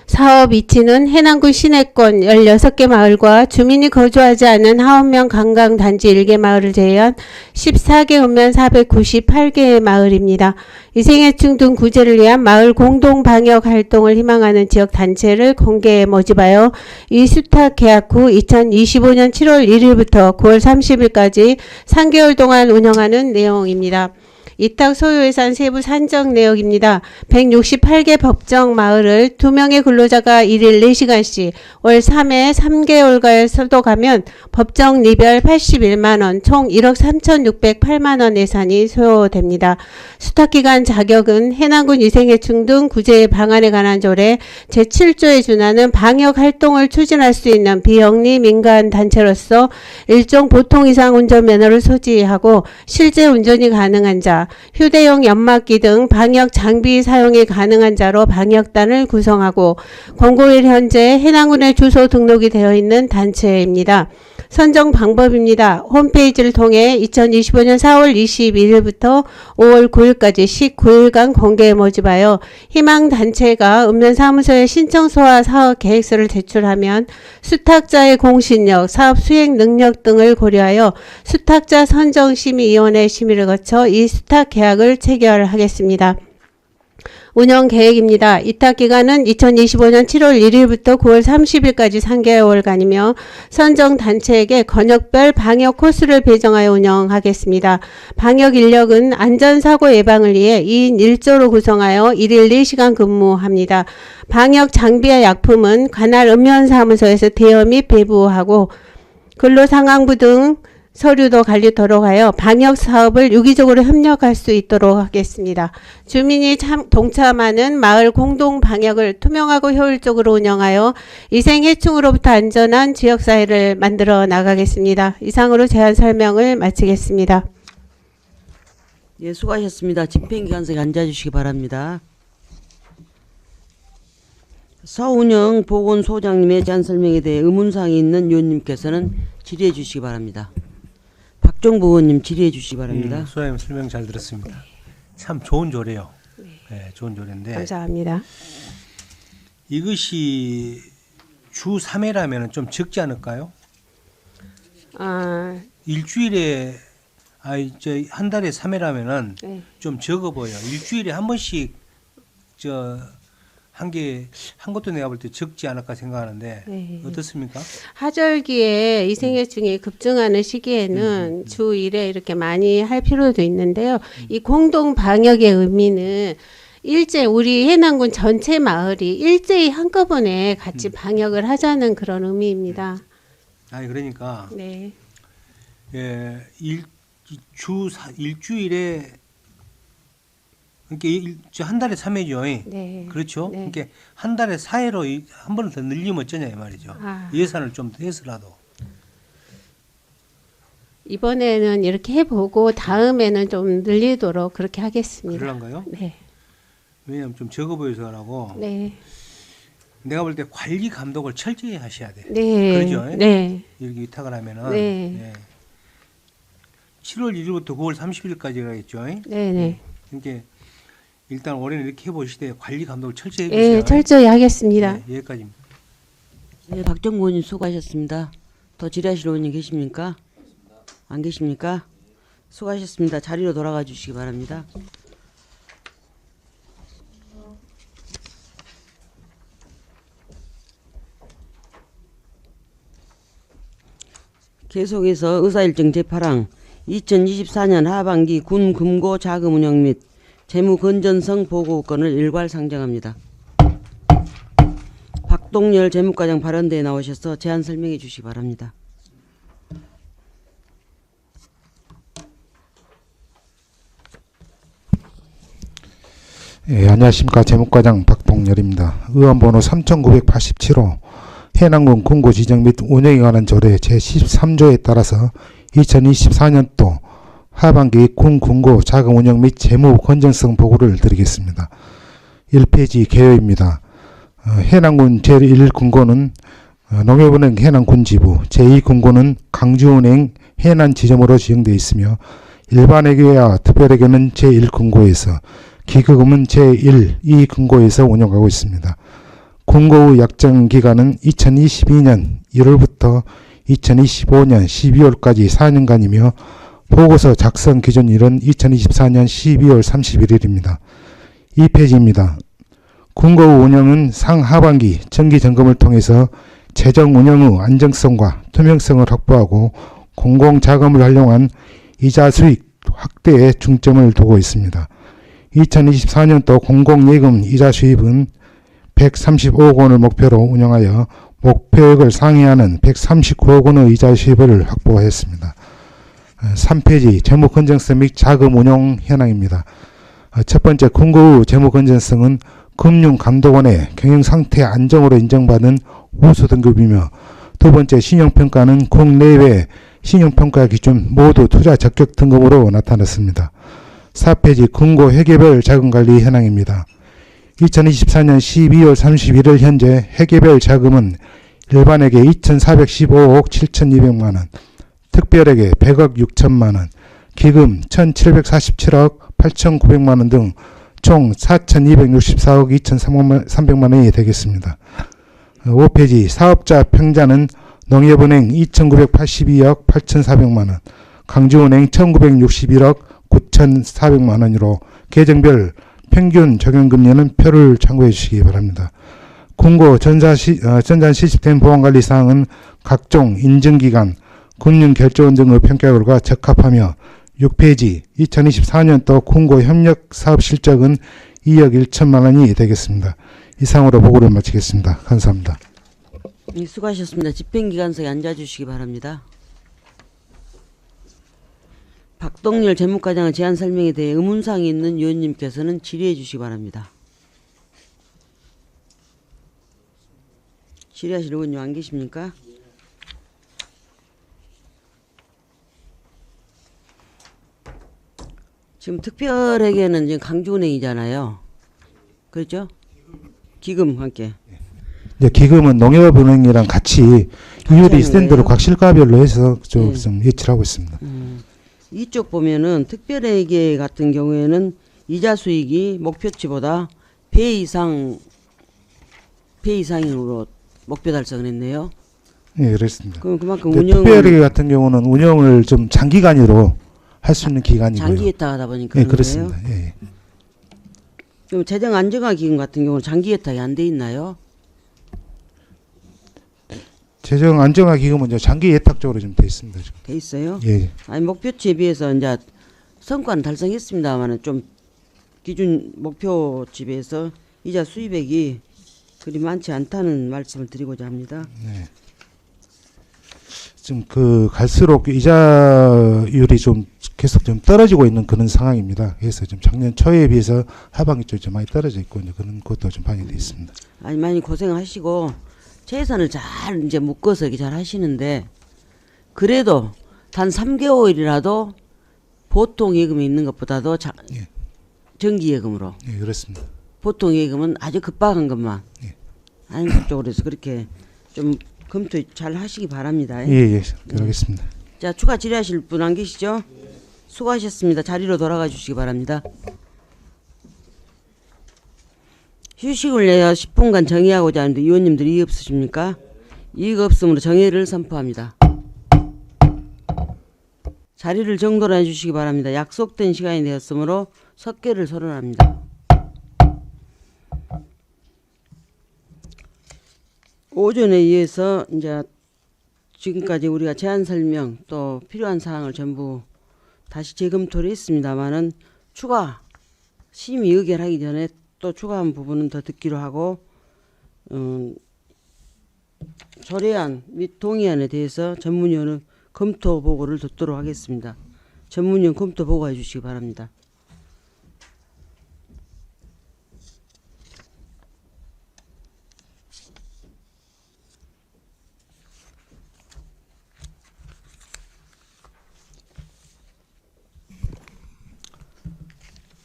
사업 위치는 해남군 시내권 16개 마을과 주민이 거주하지 않은 하원면 관광단지 1개 마을을 제외한 14개 읍면 498개의 마을입니다. 위생해충 등 구제를 위한 마을 공동방역 활동을 희망하는 지역단체를 공개 모집하여 이 수탁 계약 후 2025년 7월 1일부터 9월 30일까지 3개월 동안 운영하는 내용입니다. 위탁 소요예산 세부 산정 내역입니다. 168개 법정 마을을 2명의 근로자가 1일 4시간씩 월 3회 3개월간 소독하면 법정 리별 81만원, 총 1억 3,608만원 예산이 소요됩니다. 수탁기간 자격은 해남군 위생해충 등 구제 방안에 관한 조례 제7조에 준하는 방역활동을 추진할 수 있는 비영리 민간단체로서 일종 보통 이상 운전면허를 소지하고 실제 운전이 가능한 자, 휴대용 연막기 등 방역 장비 사용이 가능한 자로 방역단을 구성하고 권고일 현재 해남군에 주소 등록이 되어 있는 단체입니다. 선정 방법입니다. 홈페이지를 통해 2025년 4월 21일부터 5월 9일까지 19일간 공개 모집하여 희망 단체가 읍면사무소에 신청서와 사업 계획서를 제출하면 수탁자의 공신력, 사업 수행 능력 등을 고려하여 수탁자 선정심의위원회 심의를 거쳐 이 수탁 계약을 체결하겠습니다. 운영 계획입니다. 위탁 기간은 2025년 7월 1일부터 9월 30일까지 3개월간이며 선정 단체에게 권역별 방역 코스를 배정하여 운영하겠습니다. 방역 인력은 안전사고 예방을 위해 2인 1조로 구성하여 1일 4시간 근무합니다. 방역 장비와 약품은 관할 읍면사무소에서 대여 및 배부하고 근로상황부 등 서류도 관리토록 하여 방역 사업을 유기적으로 협력할 수 있도록 하겠습니다. 주민이 동참하는 마을 공동 방역을 투명하고 효율적으로 운영하여 위생해충으로부터 안전한 지역사회를 만들어 나가겠습니다. 이상으로 제안 설명을 마치겠습니다. 예, 수고하셨습니다. 집행기관석에 앉아주시기 바랍니다. 서운영 보건소장님의 제안 설명에 대해 의문사항이 있는 위원님께서는 질의해 주시기 바랍니다. 박종부 의원님 질의해 주시기 바랍니다. 소장님 설명 잘 들었습니다. 참 좋은 조례요. 네, 좋은 조례인데 감사합니다. 이것이 주 3회라면 좀 적지 않을까요? 일주일에 이제 한 달에 3회라면은 네. 좀 적어 보여. 일주일에 한 번씩 한 것도 내가 볼 때 적지 않을까 생각하는데 네. 어떻습니까? 하절기에 위생해충이 급증하는 시기에는 주 1회 이렇게 많이 할 필요도 있는데요. 이 공동 방역의 의미는 우리 해남군 전체 마을이 일제히 한꺼번에 같이 방역을 하자는 그런 의미입니다. 아니 그러니까 네. 일주일에 그러니까 한 달에 3회죠. 네. 그렇죠. 네. 그러니까 한 달에 4회로 한 번을 더 늘리면 어쩌냐 이 말이죠. 예산을 좀 더 해서라도. 이번에는 이렇게 해보고 다음에는 좀 늘리도록 그렇게 하겠습니다. 그럴란가요? 네. 왜냐하면 좀 적어 보여서라고. 네. 내가 볼 때 관리 감독을 철저히 하셔야 돼. 네. 그러죠. 네. 이렇게 위탁을 하면은. 네. 네. 7월 1일부터 9월 30일까지 가겠죠. 네. 그러니까 일단 올해는 이렇게 해보시되 관리 감독을 철저히 네, 해주세요. 철저히 하겠습니다. 네, 여기까지입니다. 네, 박정부 의원님 수고하셨습니다. 더 질의하실 의원님 계십니까? 안 계십니까? 수고하셨습니다. 자리로 돌아가 주시기 바랍니다. 계속해서 의사일정 제8항 2024년 하반기 군 금고 자금 운영 및 재무 건전성 보고건을 일괄 상정합니다. 박동열 재무과장 발언대에 나오셔서 제안 설명해 주시기 바랍니다. 예, 안녕하십니까. 재무과장 박동열입니다. 의원번호 3987호 해남군 군고 지정 및 운영에 관한 조례 제13조에 따라서 2024년도 하반기 군 군고 자금 운영 및 재무 건전성 보고를 드리겠습니다. 1페이지 개요입니다. 해남군 제1군고는 농협은행 해남군지부, 제2군고는 강주은행 해남지점으로 지정되어 있으며 일반회계와 특별회계는 제1군고에서 기금은 제1, 2군고에서 운영하고 있습니다. 군고 후 약정 기간은 2022년 1월부터 2025년 12월까지 4년간이며 보고서 작성 기준일은 2024년 12월 31일입니다. 2페이지입니다. 군고 후 운영은 상하반기 정기 점검을 통해서 재정 운영 후 안정성과 투명성을 확보하고 공공자금을 활용한 이자 수익 확대에 중점을 두고 있습니다. 2024년도 공공예금 이자 수입은 135억 원을 목표로 운영하여 목표액을 상회하는 139억 원의 이자 수입을 확보했습니다. 3페이지 재무 건전성 및 자금 운용 현황입니다. 첫 번째, 군고 후 재무 건전성은 금융감독원의 경영상태 안정으로 인정받은 우수 등급이며, 두 번째, 신용평가는 국내외 신용평가 기준 모두 투자 적격 등급으로 나타났습니다. 4페이지 군고 회계별 자금관리 현황입니다. 2024년 12월 31일 현재 회계별 자금은 일반회계 2,415억 7,200만원, 특별회계 100억 6천만원, 기금 1,747억 8,900만원 등 총 4,264억 2,300만원이 되겠습니다. 5페이지 사업자 평자는 농협은행 2,982억 8,400만원, 강주은행 1,961억 9,400만원으로 계정별 평균 적용금리는 표를 참고해 주시기 바랍니다. 군고 전산 시스템 보안관리 사항은 각종 인증기관, 금융결제원 등의 평가 결과 적합하며, 6페이지 2024년도 군고 협력 사업 실적은 2억 1천만 원이 되겠습니다. 이상으로 보고를 마치겠습니다. 감사합니다. 네, 수고하셨습니다. 집행기관석에 앉아주시기 바랍니다. 박동열 재무과장의 제안 설명에 대해 의문사항이 있는 위원님께서는 질의해 주시기 바랍니다. 질의하실 의원님 안 계십니까? 지금 특별회계는 지금 강주은행이잖아요. 그렇죠? 기금 함께. 이제 기금은 농협은행이랑 같이 이율이 스탠드로 거예요? 각 실과별로 해서 좀 예치를 하고 있습니다. 이쪽 보면은 특별회계 같은 경우에는 이자 수익이 목표치보다 배 이상으로 목표 달성을 했네요. 예, 그렇습니다. 그럼 그만큼 근데 운영을 특별회계 같은 경우는 운영을 좀 장기간으로 할 수 있는 기간이고요. 장기 예탁하다 보니까 예, 그런 그렇습니다. 거예요. 예, 예. 좀 재정 안정화 기금 같은 경우는 장기 예탁이 안 돼 있나요? 재정 안정화 기금은 이제 장기 예탁적으로 좀 돼 있습니다. 지금. 돼 있어요? 예. 아니 목표치에 비해서 이제 성과는 달성했습니다만은 좀 기준 목표치 비해서 이자 수입액이 그리 많지 않다는 말씀을 드리고자 합니다. 네. 지금 갈수록 이자율이 좀 계속 좀 떨어지고 있는 그런 상황입니다. 그래서 좀 작년 초에 비해서 하반기 쪽이 좀 많이 떨어져 있고 이제 그런 것도 좀 반영돼 있습니다. 아니 많이 고생하시고 최선을 잘 이제 묶어서 이렇게 잘 하시는데 그래도 단 3개월이라도 보통 예금에 있는 것보다도 예. 정기 예금으로 예, 그렇습니다. 보통 예금은 아주 급박한 것만 예. 안쪽으로 해서 그렇게 좀 검토 잘 하시기 바랍니다. 예, 그러겠습니다. 자, 추가 질의하실 분 안 계시죠? 수고하셨습니다. 자리로 돌아가 주시기 바랍니다. 휴식을 내어 10분간 정의하고자 하는데 위원님들 이의 없으십니까? 이의가 없으므로 정의를 선포합니다. 자리를 정돈해 주시기 바랍니다. 약속된 시간이 되었으므로 석계를 선언합니다. 오전에 의해서 이제 지금까지 우리가 제안 설명 또 필요한 사항을 전부 다시 재검토를 했습니다만은 추가 심의 의결하기 전에 또 추가한 부분은 더 듣기로 하고 조례안 및 동의안에 대해서 전문위원회 검토 보고를 듣도록 하겠습니다. 전문위원 검토 보고해 주시기 바랍니다.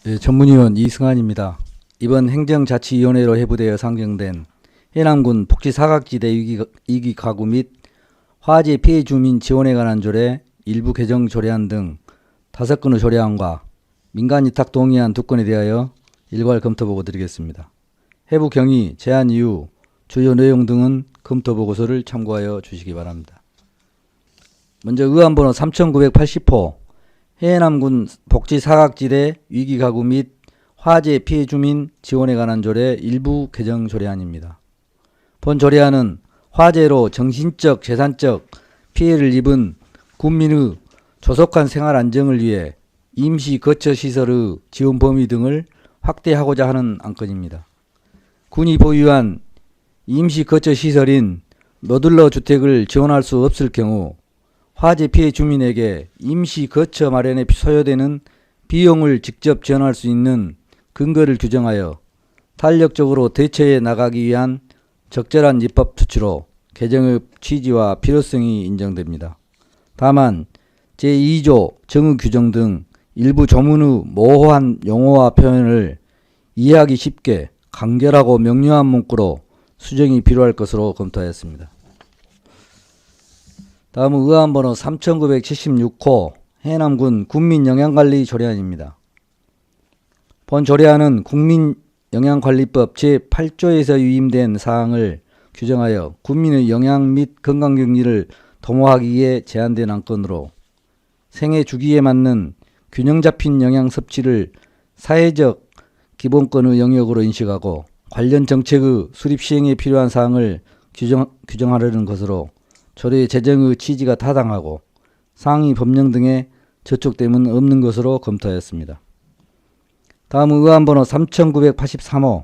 네, 전문위원 이승환입니다. 이번 행정자치위원회로 회부되어 상정된 해남군 복지사각지대 위기 가구 및 화재 피해 주민 지원에 관한 조례 일부 개정 조례안 등 5건의 조례안과 민간 위탁 동의안 2건에 대하여 일괄 검토 보고 드리겠습니다. 해부 경위, 제안 이유, 주요 내용 등은 검토 보고서를 참고하여 주시기 바랍니다. 먼저 의안번호 3980호 해남군 복지사각지대 위기가구 및 화재 피해 주민 지원에 관한 조례 일부 개정 조례안입니다. 본 조례안은 화재로 정신적, 재산적 피해를 입은 국민의 조속한 생활 안정을 위해 임시 거처시설의 지원 범위 등을 확대하고자 하는 안건입니다. 군이 보유한 임시 거처시설인 모듈러 주택을 지원할 수 없을 경우 화재 피해 주민에게 임시 거처 마련에 소요되는 비용을 직접 지원할 수 있는 근거를 규정하여 탄력적으로 대처해 나가기 위한 적절한 입법 조치로 개정의 취지와 필요성이 인정됩니다. 다만 제2조 정의 규정 등 일부 조문의 모호한 용어와 표현을 이해하기 쉽게 간결하고 명료한 문구로 수정이 필요할 것으로 검토하였습니다. 다음은 의안번호 3976호 해남군 국민영양관리 조례안입니다. 본 조례안은 국민영양관리법 제8조에서 유임된 사항을 규정하여 국민의 영양 및 건강격리를 도모하기 위해 제안된 안건으로 생애 주기에 맞는 균형 잡힌 영양 섭취를 사회적 기본권의 영역으로 인식하고 관련 정책의 수립 시행에 필요한 사항을 규정하려는 것으로 조례 제정의 취지가 타당하고 상위 법령 등의 저촉됨은 없는 것으로 검토하였습니다. 다음 의안번호 3983호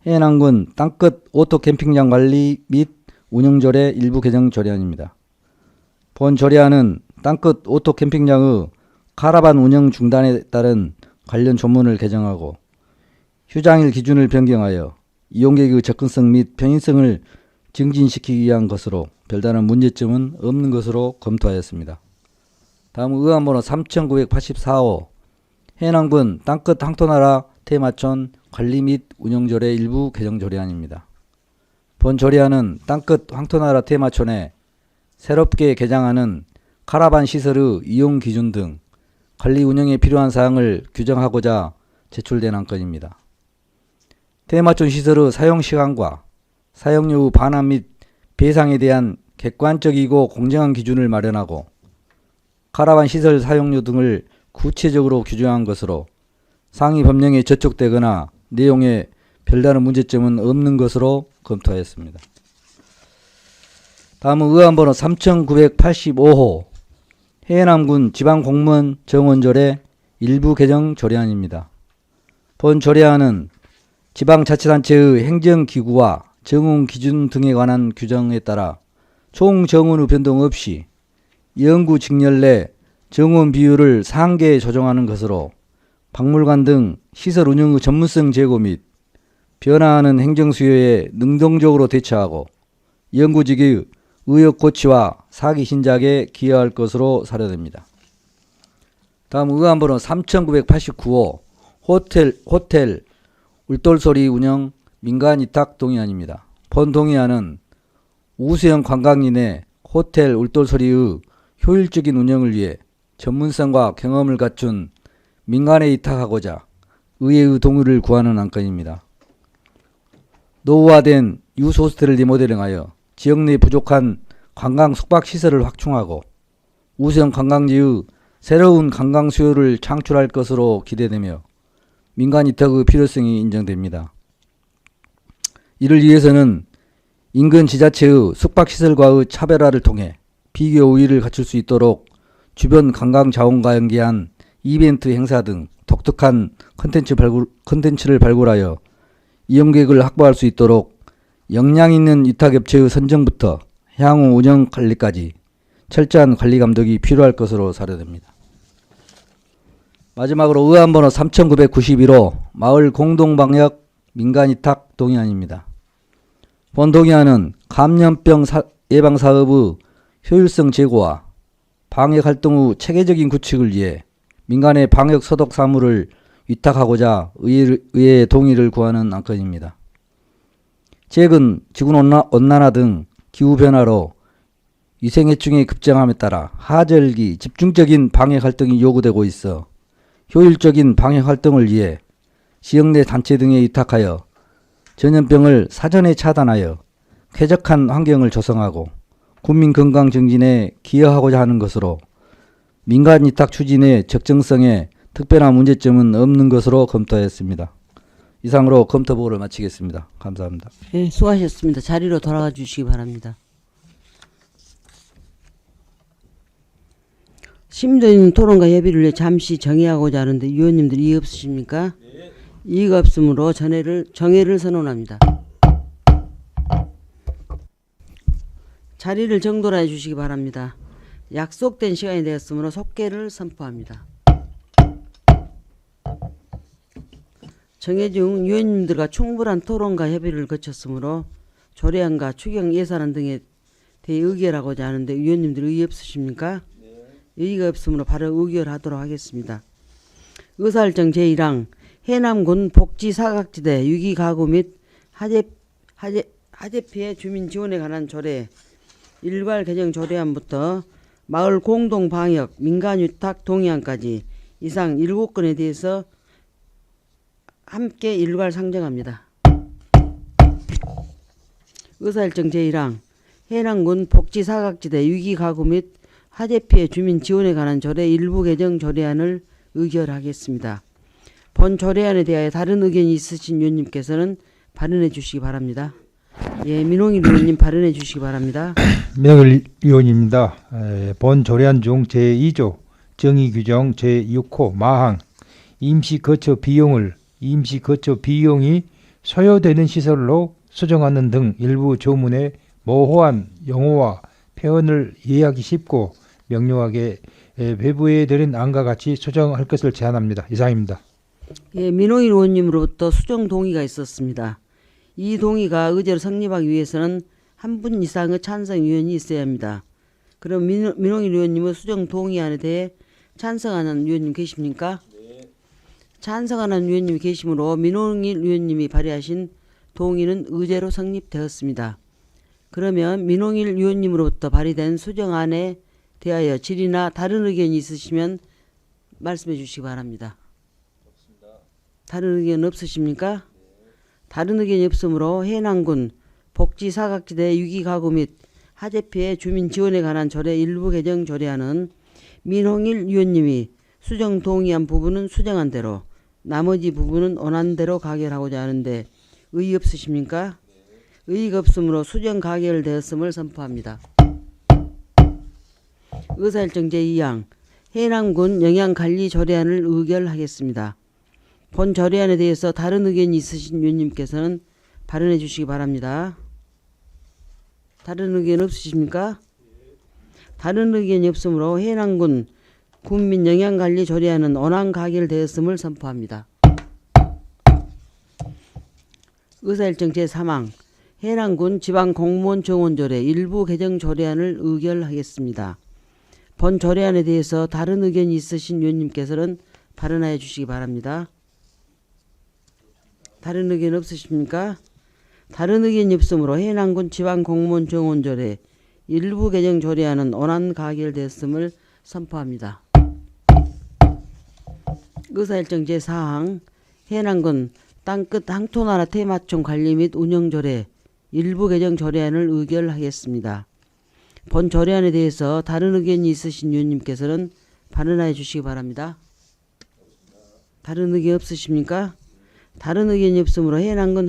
해남군 땅끝 오토 캠핑장 관리 및 운영조례 일부 개정 조례안입니다. 본 조례안은 땅끝 오토 캠핑장의 카라반 운영 중단에 따른 관련 조문을 개정하고 휴장일 기준을 변경하여 이용객의 접근성 및 편의성을 증진시키기 위한 것으로 별다른 문제점은 없는 것으로 검토하였습니다. 다음 의안번호 3984호 해남군 땅끝 항토나라 테마촌 관리 및 운영조례 일부 개정 조례안입니다. 본 조례안은 땅끝 항토나라 테마촌에 새롭게 개장하는 카라반 시설의 이용 기준 등 관리 운영에 필요한 사항을 규정하고자 제출된 안건입니다. 테마촌 시설의 사용시간과 사용료의 반환 및 배상에 대한 객관적이고 공정한 기준을 마련하고 카라반 시설 사용료 등을 구체적으로 규정한 것으로 상위 법령에 저촉되거나 내용에 별다른 문제점은 없는 것으로 검토하였습니다. 다음은 의안번호 3985호 해남군 지방공무원 정원조례 일부 개정 조례안입니다. 본 조례안은 지방자치단체의 행정기구와 정원 기준 등에 관한 규정에 따라 총 정원의 변동 없이 영구 직렬 내 정원 비율을 상계에 조정하는 것으로 박물관 등 시설 운영의 전문성 제고 및 변화하는 행정 수요에 능동적으로 대처하고 영구직의 의욕 고취와 사기 신작에 기여할 것으로 사료됩니다. 다음 의안번호 3989호 호텔 울돌소리 운영 민간 위탁 동의안입니다. 본 동의안은 우수형 관광지 내 호텔 울돌소리의 효율적인 운영을 위해 전문성과 경험을 갖춘 민간에 위탁하고자 의회의 동의를 구하는 안건입니다. 노후화된 유스 호스텔을 리모델링하여 지역 내 부족한 관광 숙박시설을 확충하고 우수형 관광지의 새로운 관광 수요를 창출할 것으로 기대되며 민간 위탁의 필요성이 인정됩니다. 이를 위해서는 인근 지자체의 숙박시설과의 차별화를 통해 비교 우위를 갖출 수 있도록 주변 관광 자원과 연계한 이벤트 행사 등 독특한 컨텐츠를 발굴하여 이용객을 확보할 수 있도록 역량 있는 위탁업체의 선정부터 향후 운영 관리까지 철저한 관리 감독이 필요할 것으로 사료됩니다. 마지막으로 의안번호 3991호 마을 공동방역 민간위탁 동의안입니다. 본 동의안은 감염병 예방사업의 효율성 제고와 방역활동 후 체계적인 구축을 위해 민간의 방역 소독 사무를 위탁하고자 의회의 동의를 구하는 안건입니다. 최근 지구온난화 등 기후변화로 위생해충의 급증함에 따라 하절기 집중적인 방역활동이 요구되고 있어 효율적인 방역활동을 위해 지역 내 단체 등에 위탁하여 전염병을 사전에 차단하여 쾌적한 환경을 조성하고 국민 건강 증진에 기여하고자 하는 것으로 민간 위탁 추진의 적정성에 특별한 문제점은 없는 것으로 검토했습니다. 이상으로 검토 보고를 마치겠습니다. 감사합니다. 네, 수고하셨습니다. 자리로 돌아가 주시기 바랍니다. 심도 있는 토론과 협의를 위해 잠시 정회하고자 하는데 위원님들 이의 없으십니까? 네. 이의가 없으므로 정회를 선언합니다. 자리를 정돈해 주시기 바랍니다. 약속된 시간이 되었으므로 속개를 선포합니다. 정회 중 위원님들과 충분한 토론과 협의를 거쳤으므로 조례안과 추경 예산안 등에 대해 의결하고자 하는데 위원님들 의의 없으십니까? 네. 의의가 없으므로 바로 의결하도록 하겠습니다. 의사일정 제1항 해남군 복지사각지대 위기가구 및 화재 피해 주민 지원에 관한 조례 일괄 개정 조례안부터 마을 공동방역 민간위탁 동의안까지 이상 7건에 대해서 함께 일괄 상정합니다. 의사일정 제1항 해남군 복지사각지대 위기가구 및 화재 피해 주민 지원에 관한 조례 일부 개정 조례안을 의결하겠습니다. 본 조례안에 대하여 다른 의견이 있으신 위원님께서는 발언해 주시기 바랍니다. 예, 민홍일 의원님 발언해 주시기 바랍니다. 민홍일 의원입니다. 본 조례안 중 제2조 정의규정 제6호 마항 임시거처 비용이 소요되는 시설로 수정하는 등 일부 조문의 모호한 용어와 표현을 이해하기 쉽고 명료하게 배부해드린 안과 같이 수정할 것을 제안합니다. 이상입니다. 예, 민홍일 의원님으로부터 수정 동의가 있었습니다. 이 동의가 의제로 성립하기 위해서는 한 분 이상의 찬성 위원이 있어야 합니다. 그럼 민홍일 의원님의 수정 동의안에 대해 찬성하는 위원님 계십니까? 네. 찬성하는 위원님이 계시므로 민홍일 의원님이 발의하신 동의는 의제로 성립되었습니다. 그러면 민홍일 의원님으로부터 발의된 수정안에 대하여 질의나 다른 의견이 있으시면 말씀해 주시기 바랍니다. 없습니다. 다른 의견 없으십니까? 네. 다른 의견이 없으므로 해남군 복지사각지대 위기가구 및 화재 피해 주민 지원에 관한 조례 일부 개정 조례안은 민홍일 위원님이 수정 동의한 부분은 수정한 대로 나머지 부분은 원한 대로 가결하고자 하는데 의의 없으십니까? 네. 의의가 없으므로 수정 가결되었음을 선포합니다. 의사일정 제2항 해남군 영양관리 조례안을 의결하겠습니다. 본 조례안에 대해서 다른 의견이 있으신 위원님께서는 발언해 주시기 바랍니다. 다른 의견 없으십니까? 다른 의견이 없으므로 해남군 군민 영양관리 조례안은 원안 가결되었음을 선포합니다. 의사일정 제3항 해남군 지방공무원 정원조례 일부 개정 조례안을 의결하겠습니다. 본 조례안에 대해서 다른 의견이 있으신 위원님께서는 발언하여 주시기 바랍니다. 다른 의견 없으십니까? 다른 의견이 없으므로 해남군 지방공무원 정원조례 일부 개정 조례안은 원안 가결되었음을 선포합니다. 의사일정 제4항 해남군 땅끝 항토나라 테마촌 관리 및 운영조례 일부 개정 조례안을 의결하겠습니다. 본 조례안에 대해서 다른 의견이 있으신 위원님께서는 발언하여 주시기 바랍니다. 다른 의견 없으십니까? 다른 의견이 없으므로 해남군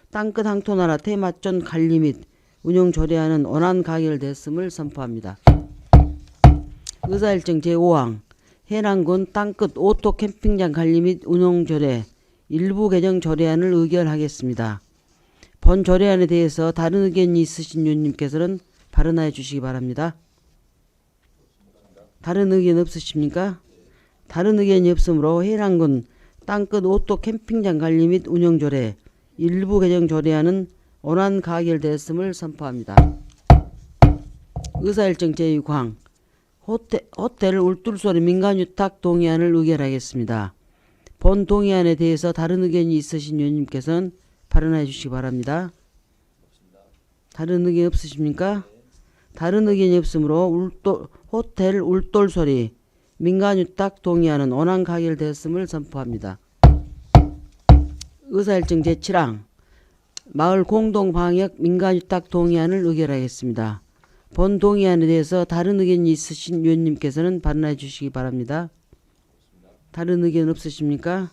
땅끝 항토나라 테마촌 관리 및 운영 조례안은 원안 가결됐음을 선포합니다. 의사일정 제5항 해남군 땅끝 오토 캠핑장 관리 및 운영 조례 일부 개정 조례안을 의결하겠습니다. 본 조례안에 대해서 다른 의견이 있으신 위원님께서는 발언하여 주시기 바랍니다. 다른 의견 없으십니까? 다른 의견이 없으므로 해남군 땅끝 오토 캠핑장 관리 및 운영 조례 일부 개정 조례안은 원안 가결됐음을 선포합니다. 의사일정 제6항 호텔 울툴소리 민간유탁 동의안을 의결하겠습니다. 본 동의안에 대해서 다른 의견이 있으신 위원님께서는 발언해 주시기 바랍니다. 다른 의견 없으십니까? 다른 의견이 없으므로 호텔 울돌소리 민간유탁 동의안은 원안 가결됐음을 선포합니다. 의사일정 제7항 마을 공동방역 민간유탁 동의안을 의결하겠습니다. 본 동의안에 대해서 다른 의견이 있으신 위원님께서는 발언해 주시기 바랍니다. 다른 의견 없으십니까?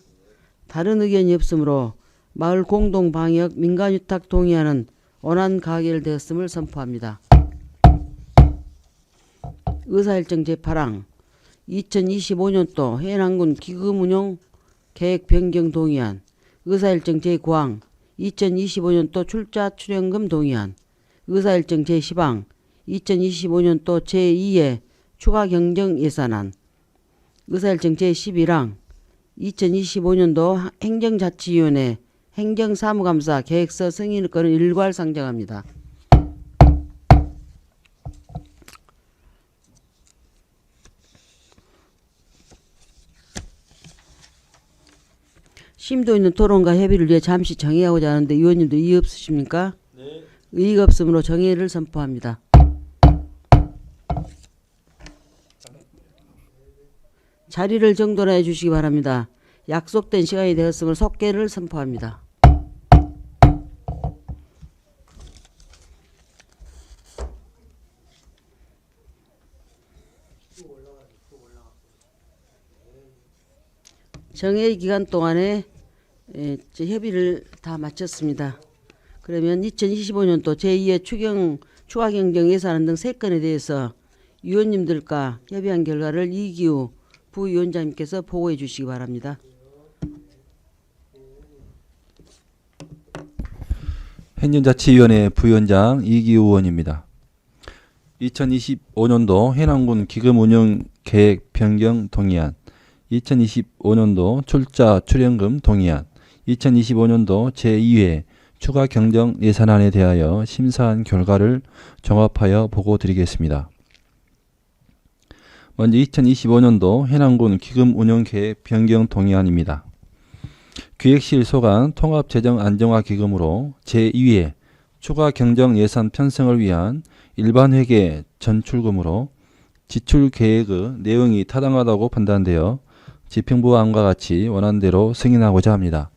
다른 의견이 없으므로 마을 공동방역 민간유탁 동의안은 원안 가결되었음을 선포합니다. 의사일정 제8항 2025년도 해남군 기금운용 계획 변경 동의안 의사일정 제9항 2025년도 출자 출연금 동의안 의사일정 제10항 2025년도 제2회 추가 경정 예산안 의사일정 제11항 2025년도 행정자치위원회 행정사무감사 계획서 승인권을 일괄 상정합니다. 심도 있는 토론과 협의를 위해 잠시 정의하고자 하는데 위원님도 이의 없으십니까? 네. 의의가 없으므로 정의를 선포합니다. 자리를 정돈해 주시기 바랍니다. 약속된 시간이 되었으므로 속개를 선포합니다. 정회의 기간 동안에 협의를 다 마쳤습니다. 그러면 2025년도 제2회 추가 경정 예산안 등 3건에 대해서 위원님들과 협의한 결과를 이기우 부위원장님께서 보고해 주시기 바랍니다. 행정자치위원회 부위원장 이기우 의원입니다. 2025년도 해남군 기금운영계획 변경 동의안 2025년도 출자 출연금 동의안 2025년도 제2회 추가 경정 예산안에 대하여 심사한 결과를 종합하여 보고드리겠습니다. 먼저 2025년도 해남군 기금운영계획 변경 동의안입니다. 기획실 소관 통합재정안정화기금으로 제2회 추가 경정 예산 편성을 위한 일반회계 전출금으로 지출계획의 내용이 타당하다고 판단되어 집행부안과 같이 원안대로 승인하고자 합니다.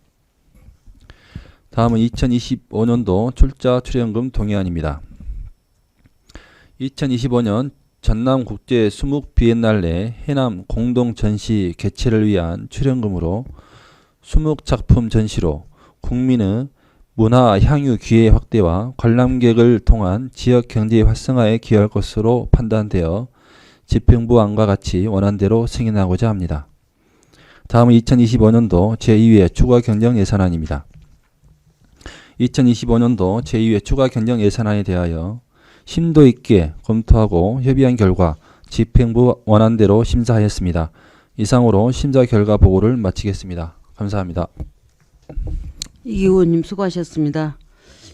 다음은 2025년도 출자 출연금 동의안입니다. 2025년 전남국제 수묵 비엔날레 해남 공동전시 개최를 위한 출연금으로 수묵 작품 전시로 국민의 문화 향유 기회 확대와 관람객을 통한 지역 경제 활성화에 기여할 것으로 판단되어 집행부안과 같이 원안대로 승인하고자 합니다. 다음은 2025년도 제2회 추가 경정 예산안입니다. 2025년도 제2회 추가 경정 예산안에 대하여 심도 있게 검토하고 협의한 결과 집행부 원안대로 심사하였습니다. 이상으로 심사 결과 보고를 마치겠습니다. 감사합니다. 이기우 의원님 수고하셨습니다.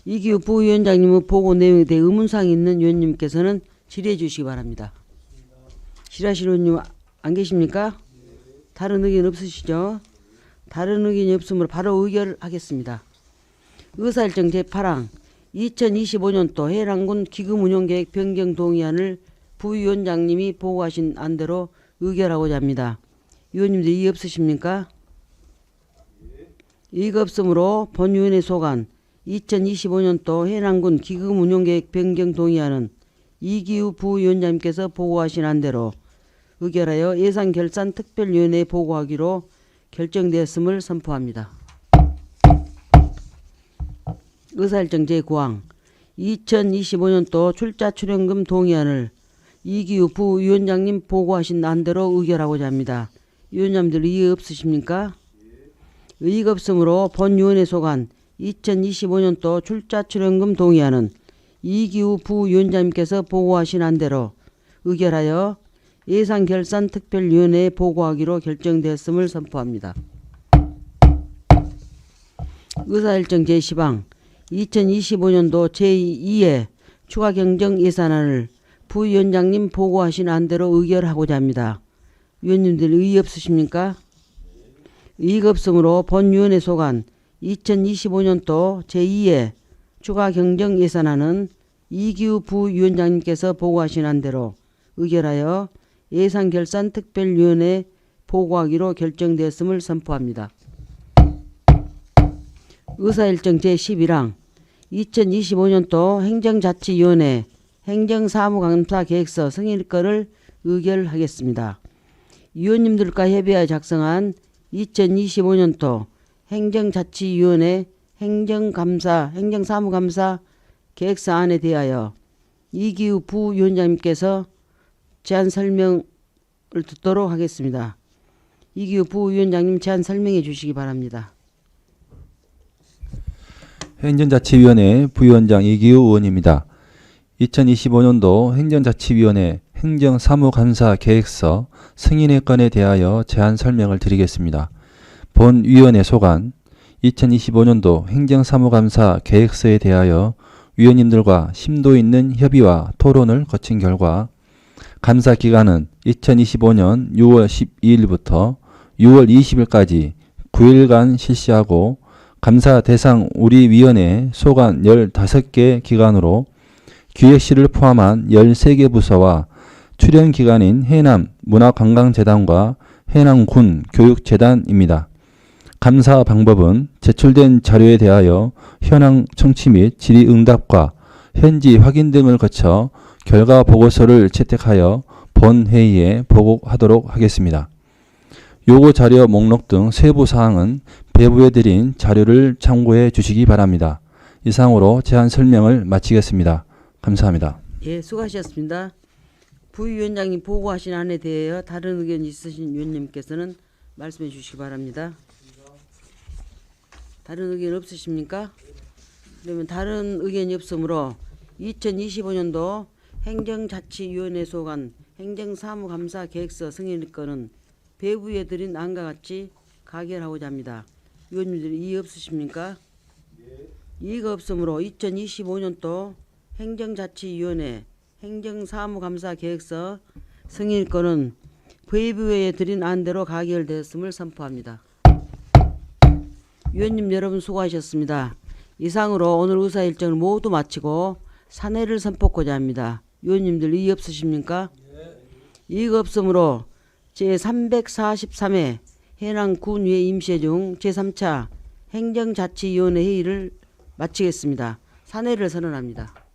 이기우 부위원장님의 보고 내용에 대해 의문사항이 있는 위원님께서는 질의해 주시기 바랍니다. 질의하실 의원님 안 계십니까? 다른 의견 없으시죠? 다른 의견이 없으므로 바로 의결하겠습니다. 의사일정 제8항 2025년도 해남군 기금운용계획 변경 동의안을 부위원장님이 보고하신 안대로 의결하고자 합니다. 위원님들 이의 없으십니까? 이의가 없으므로 본위원회 소관 2025년도 해남군 기금운용계획 변경 동의안은 이기우 부위원장님께서 보고하신 안대로 의결하여 예산결산특별위원회에 보고하기로 결정되었음을 선포합니다. 의사일정 제9항 2025년도 출자 출연금 동의안을 이기우 부위원장님 보고하신 안대로 의결하고자 합니다. 위원장님들 이의 없으십니까? 의의가 없으므로 본위원회 소관 2025년도 출자 출연금 동의안은 이기우 부위원장님께서 보고하신 안대로 의결하여 예산결산특별위원회에 보고하기로 결정되었음을 선포합니다. 의사일정 제10항 2025년도 제2회 추가경정 예산안을 부위원장님 보고하신 안대로 의결하고자 합니다. 위원님들 의의 없으십니까? 의의가 없으므로 본위원회 소관 2025년도 제2회 추가경정 예산안은 이기우 부위원장님께서 보고하신 안대로 의결하여 예산결산특별위원회에 보고하기로 결정되었음을 선포합니다. 의사일정 제11항 2025년도 행정자치위원회 행정사무감사 계획서 승인건을 의결하겠습니다. 위원님들과 협의하여 작성한 2025년도 행정자치위원회 행정사무감사 계획서안에 대하여 이기우 부위원장님께서 제안 설명을 듣도록 하겠습니다. 이기우 부위원장님 제안 설명해 주시기 바랍니다. 행정자치위원회 부위원장 이기우 의원입니다. 2025년도 행정자치위원회 행정사무감사 계획서 승인의 건에 대하여 제안 설명을 드리겠습니다. 본 위원회 소관 2025년도 행정사무감사 계획서에 대하여 위원님들과 심도 있는 협의와 토론을 거친 결과 감사 기간은 2025년 6월 12일부터 6월 20일까지 9일간 실시하고 감사 대상 우리 위원회 소관 15개 기관으로 기획실을 포함한 13개 부서와 출연 기관인 해남 문화관광재단과 해남군 교육재단입니다. 감사 방법은 제출된 자료에 대하여 현황 청취 및 질의응답과 현지 확인 등을 거쳐 결과 보고서를 채택하여 본 회의에 보고하도록 하겠습니다. 요구 자료 목록 등 세부 사항은 배부해 드린 자료를 참고해 주시기 바랍니다. 이상으로 제안 설명을 마치겠습니다. 감사합니다. 예, 수고하셨습니다. 부위원장님 보고하신 안에 대하여 다른 의견 있으신 위원님께서는 말씀해 주시기 바랍니다. 다른 의견 없으십니까? 그러면 다른 의견이 없으므로 2025년도 행정자치위원회 소관 행정사무감사 계획서 승인건은 배부해 드린 안과 같이 가결하고자 합니다. 위원님들 이의 없으십니까? 이의가 없으므로 2025년도 행정자치위원회 행정사무감사 계획서 승인건은 배부해 드린 안대로 가결되었음을 선포합니다. 위원님 여러분 수고하셨습니다. 이상으로 오늘 의사일정을 모두 마치고 사내를 선포하고자 합니다. 위원님들 이의 없으십니까? 이의가 없으므로 제343회 해남군위회 임시회 중 제3차 행정자치위원회 회의를 마치겠습니다. 사내를 선언합니다.